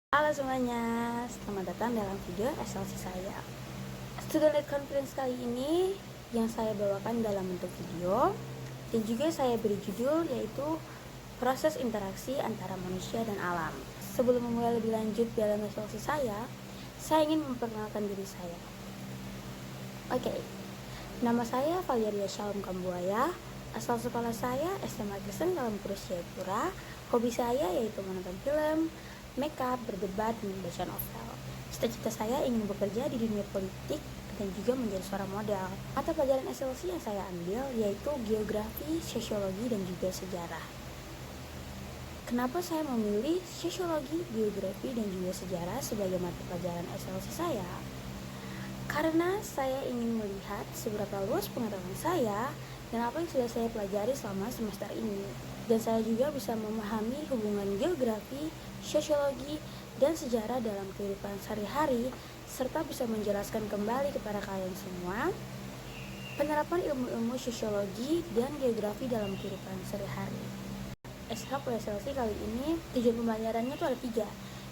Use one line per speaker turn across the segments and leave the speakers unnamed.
Halo semuanya, selamat datang dalam video SLC saya. Student Lead Conference kali ini yang saya bawakan dalam bentuk video dan juga saya beri judul yaitu proses interaksi antara manusia dan alam. Sebelum memulai lebih lanjut dalam SLC saya ingin memperkenalkan diri saya. Oke, nama saya Valeria Shalom Kambuaya. Asal sekolah saya SMA Kristen dalam Kurus Jayapura. Hobi saya yaitu menonton film, makeup, berdebat, dan membaca novel. Cita-cita saya ingin bekerja di dunia politik dan juga menjadi seorang model. Mata pelajaran SLC yang saya ambil yaitu geografi, sosiologi, dan juga sejarah. Kenapa saya memilih sosiologi, geografi, dan juga sejarah sebagai mata pelajaran SLC saya? Karena saya ingin melihat seberapa luas pengetahuan saya dan apa yang sudah saya pelajari selama semester ini. Dan saya juga bisa memahami hubungan geografi, sosiologi, dan sejarah dalam kehidupan sehari-hari, serta bisa menjelaskan kembali kepada kalian semua penerapan ilmu-ilmu sosiologi dan geografi dalam kehidupan sehari-hari. SLC kali ini tujuan pembelajarannya itu ada 3.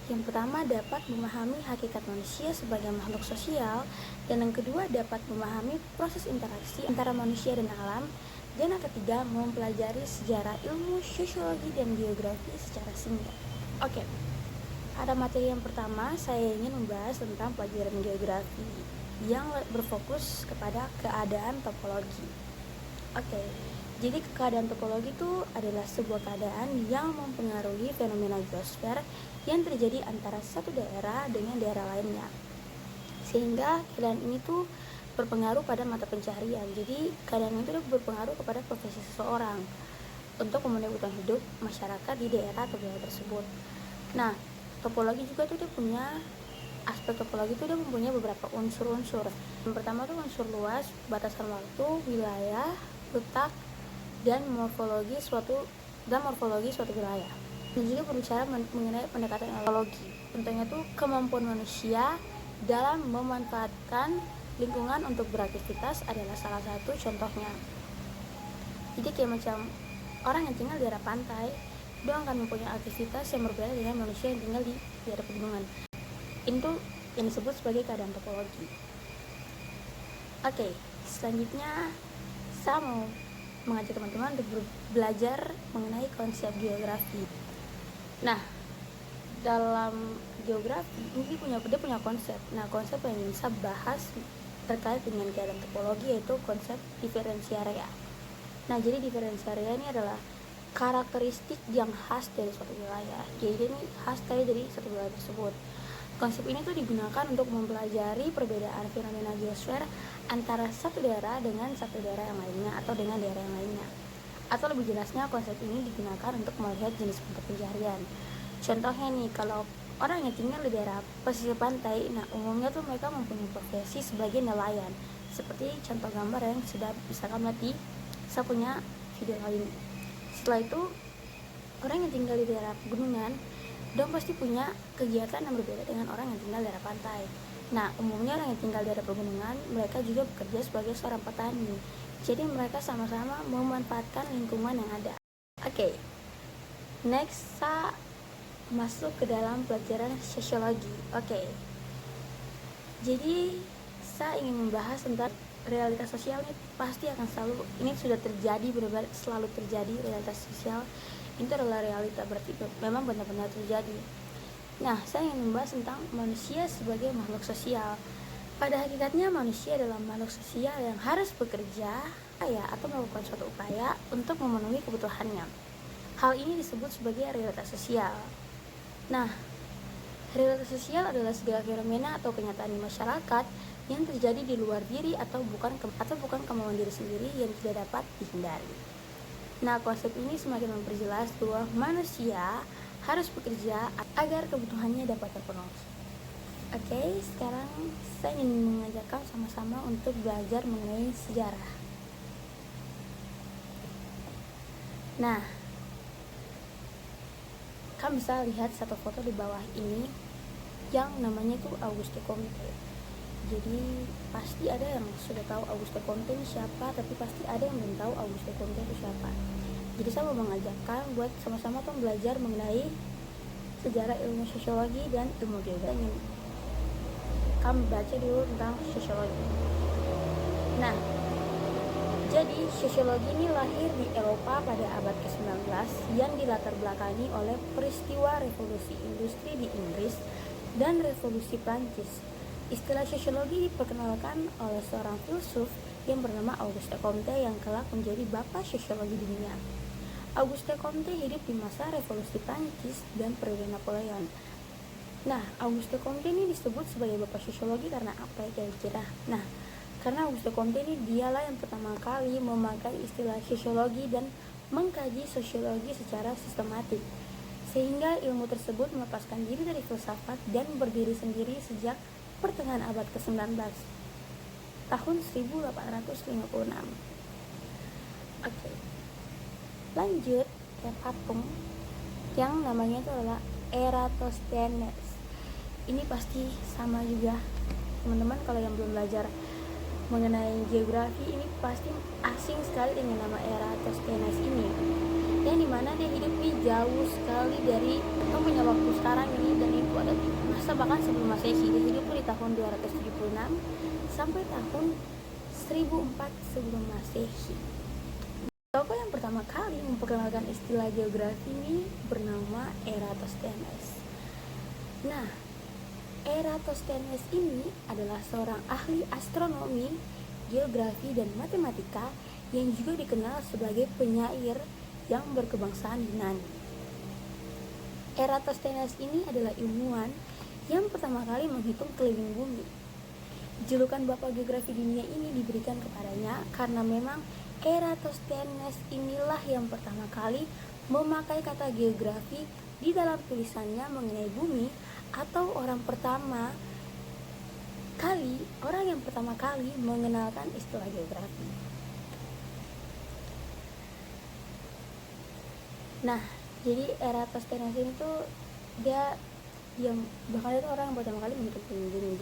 Yang pertama dapat memahami hakikat manusia sebagai makhluk sosial, dan yang kedua dapat memahami proses interaksi antara manusia dan alam, dan yang ketiga mempelajari sejarah ilmu sosiologi dan geografi secara singkat. Oke, pada materi yang pertama saya ingin membahas tentang pelajaran geografi yang berfokus kepada keadaan topologi. Oke, jadi keadaan topologi itu adalah sebuah keadaan yang mempengaruhi fenomena geosfer yang terjadi antara satu daerah dengan daerah lainnya. Sehingga keadaan ini tuh berpengaruh pada mata pencaharian. Jadi keadaan itu berpengaruh kepada profesi seseorang untuk memenuhi kebutuhan hidup masyarakat di daerah atau wilayah tersebut. Nah, topologi juga tuh dia punya aspek topologi itu dia mempunyai beberapa unsur-unsur. Yang pertama tuh unsur luas, batasan waktu, wilayah, letak, dan morfologi suatu wilayah. Dan juga berbicara mengenai pendekatan ekologi. Contohnya tuh kemampuan manusia dalam memanfaatkan lingkungan untuk beraktivitas adalah salah satu contohnya. Jadi kayak macam orang yang tinggal di daerah pantai, dia akan mempunyai aktivitas yang berbeda dengan manusia yang tinggal di daerah pegunungan. Itu yang disebut sebagai keadaan topologi. Oke, selanjutnya saya mau mengajak teman-teman untuk belajar mengenai konsep geografi. Nah, dalam geografi ini dia punya konsep. Nah, konsep yang ingin saya bahas terkait dengan keadaan topologi yaitu konsep diferensi area. Nah, jadi diferensi area ini adalah karakteristik yang khas dari suatu wilayah. Jadi ini khas dari suatu wilayah tersebut. Konsep ini tuh digunakan untuk mempelajari perbedaan fenomena geosfer antara satu daerah dengan satu daerah yang lainnya atau dengan daerah yang lainnya. Atau lebih jelasnya konsep ini digunakan untuk melihat jenis mata pencaharian. Contohnya nih, kalau orang yang tinggal di daerah pesisir pantai, nah umumnya tuh mereka mempunyai profesi sebagai nelayan. Seperti contoh gambar yang sudah bisa kamu lihat di saya punya video kali ini. Setelah itu, orang yang tinggal di daerah pegunungan dong pasti punya kegiatan yang berbeda dengan orang yang tinggal di daerah pantai. Nah, umumnya orang yang tinggal di daerah pegunungan, mereka juga bekerja sebagai seorang petani. Jadi mereka sama-sama memanfaatkan lingkungan yang ada. Oke, next saya masuk ke dalam pelajaran sosiologi. Oke, jadi saya ingin membahas tentang realitas sosial. Ini pasti akan selalu, ini sudah terjadi, benar-benar selalu terjadi. Realitas sosial itu adalah realita, berarti memang benar-benar terjadi. Nah, saya ingin membahas tentang manusia sebagai makhluk sosial. Pada hakikatnya manusia adalah makhluk sosial yang harus bekerja atau melakukan suatu upaya untuk memenuhi kebutuhannya. Hal ini disebut sebagai realitas sosial. Nah, realitas sosial adalah segala fenomena atau kenyataan di masyarakat yang terjadi di luar diri atau bukan kemauan diri sendiri yang tidak dapat dihindari. Nah, konsep ini semakin memperjelas bahwa manusia harus bekerja agar kebutuhannya dapat terpenuhi. Oke, sekarang saya ingin mengajarkan sama-sama untuk belajar mengenai sejarah. Nah, kamu bisa lihat satu foto di bawah ini yang namanya itu Auguste Comte. Jadi pasti ada yang sudah tahu Auguste Comte ini siapa, tapi pasti ada yang belum tahu Auguste Comte itu siapa. Jadi saya mau mengajarkan buat sama-sama tuh belajar mengenai sejarah ilmu sosiologi dan ilmu geografi. Kamu baca dulu tentang sosiologi. Nah, jadi sosiologi ini lahir di Eropa pada abad ke-19 yang dilatar belakangi oleh peristiwa revolusi industri di Inggris dan revolusi Prancis. Istilah sosiologi diperkenalkan oleh seorang filsuf yang bernama Auguste Comte yang kelak menjadi bapak sosiologi dunia. Auguste Comte hidup di masa revolusi Prancis dan periode Napoleon. Nah, Auguste Comte ini disebut sebagai bapak sosiologi karena apa ya kira-kira? Nah, karena Auguste Comte ini dialah yang pertama kali memakai istilah sosiologi dan mengkaji sosiologi secara sistematik, sehingga ilmu tersebut melepaskan diri dari filsafat dan berdiri sendiri sejak pertengahan abad ke-19, tahun 1856. Oke, lanjut ke patung yang namanya itu adalah Eratosthenes. Ini pasti sama juga teman-teman, kalau yang belum belajar mengenai geografi ini pasti asing sekali dengan nama Eratosthenes ini, yang dimana dia hidup di jauh sekali dari kita punya waktu sekarang ini, dan itu ada di masa bahkan sebelum Masehi. Dia hidup di tahun 276 sampai tahun 1004 sebelum Masehi. Tokoh yang pertama kali memperkenalkan istilah geografi ini bernama Eratosthenes. Nah, Eratosthenes ini adalah seorang ahli astronomi, geografi, dan matematika yang juga dikenal sebagai penyair yang berkebangsaan Yunani. Eratosthenes ini adalah ilmuwan yang pertama kali menghitung keliling bumi. Julukan bapak geografi dunia ini diberikan kepadanya karena memang Eratosthenes inilah yang pertama kali memakai kata geografi di dalam tulisannya mengenai bumi, atau orang yang pertama kali mengenalkan istilah geografi. Nah, jadi Eratosthenes ini tuh dia yang bahkan itu orang yang pertama kali menghitung bumi.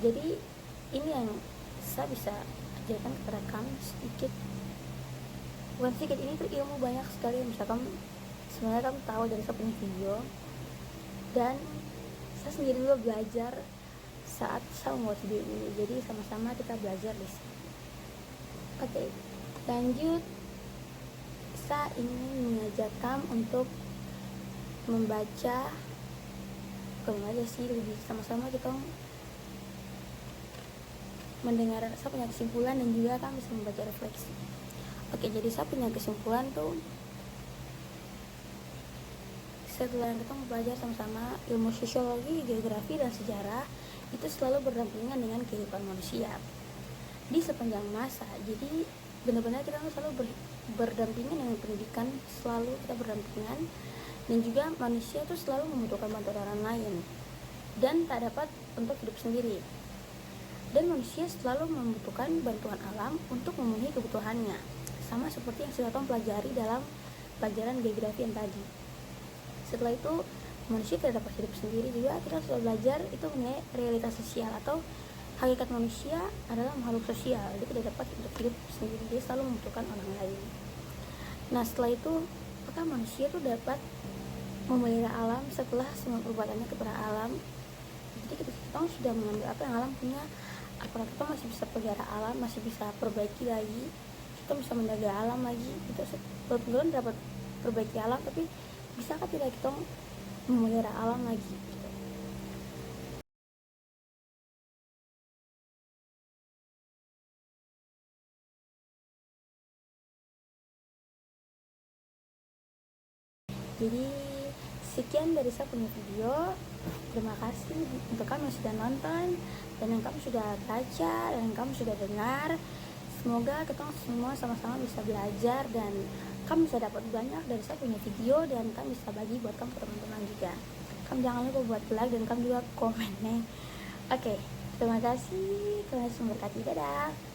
Jadi ini yang saya bisa ajarkan kepada kamu sedikit. Bukan sedikit, ini tuh ilmu banyak sekali yang bisa sebenarnya kamu tahu dari saya punya video. Dan saya sendiri juga belajar saat saya membuat video ini, jadi sama-sama kita belajar di sini. Oke, lanjut. Saya ingin mengajak kamu untuk membaca, kalau aja sih lebih sama-sama kita mendengar saya punya kesimpulan, dan juga kamu bisa membaca refleksi. Oke, jadi saya punya kesimpulan tuh, setelah kita belajar sama-sama ilmu sosiologi, geografi, dan sejarah itu selalu berdampingan dengan kehidupan manusia di sepanjang masa. Jadi benar-benar kita selalu berdampingan dengan pendidikan, selalu kita berdampingan, dan juga manusia itu selalu membutuhkan bantuan orang lain dan tak dapat untuk hidup sendiri. Dan manusia selalu membutuhkan bantuan alam untuk memenuhi kebutuhannya, sama seperti yang sudah kamu pelajari dalam pelajaran geografi yang tadi. Setelah itu manusia tidak dapat hidup sendiri, juga kita sudah belajar itu mengenai realitas sosial atau hakikat manusia adalah makhluk sosial. Dia tidak dapat untuk hidup sendiri, dia selalu membutuhkan orang lain. Nah, setelah itu apakah manusia itu dapat memelihara alam setelah semua perbuatannya kepada alam? Jadi kita sudah mengambil apa yang alam punya, apakah kita masih bisa pelihara alam, masih bisa perbaiki lagi, kita bisa menjaga alam lagi? Itu betul-betul dapat perbaiki alam, tapi bisakah tidak kita memelihara alam lagi? Jadi sekian dari saya punya video. Terima kasih untuk kamu yang sudah nonton, dan yang kamu sudah baca, dan yang kamu sudah dengar. Semoga kita semua sama-sama bisa belajar, dan kamu bisa dapat banyak dari saya punya video, dan kamu bisa bagi buat kamu teman-teman juga. Kamu jangan lupa buat like, dan kamu juga komen nih. Oke, terima kasih. Tuhan memberkati. Dadah.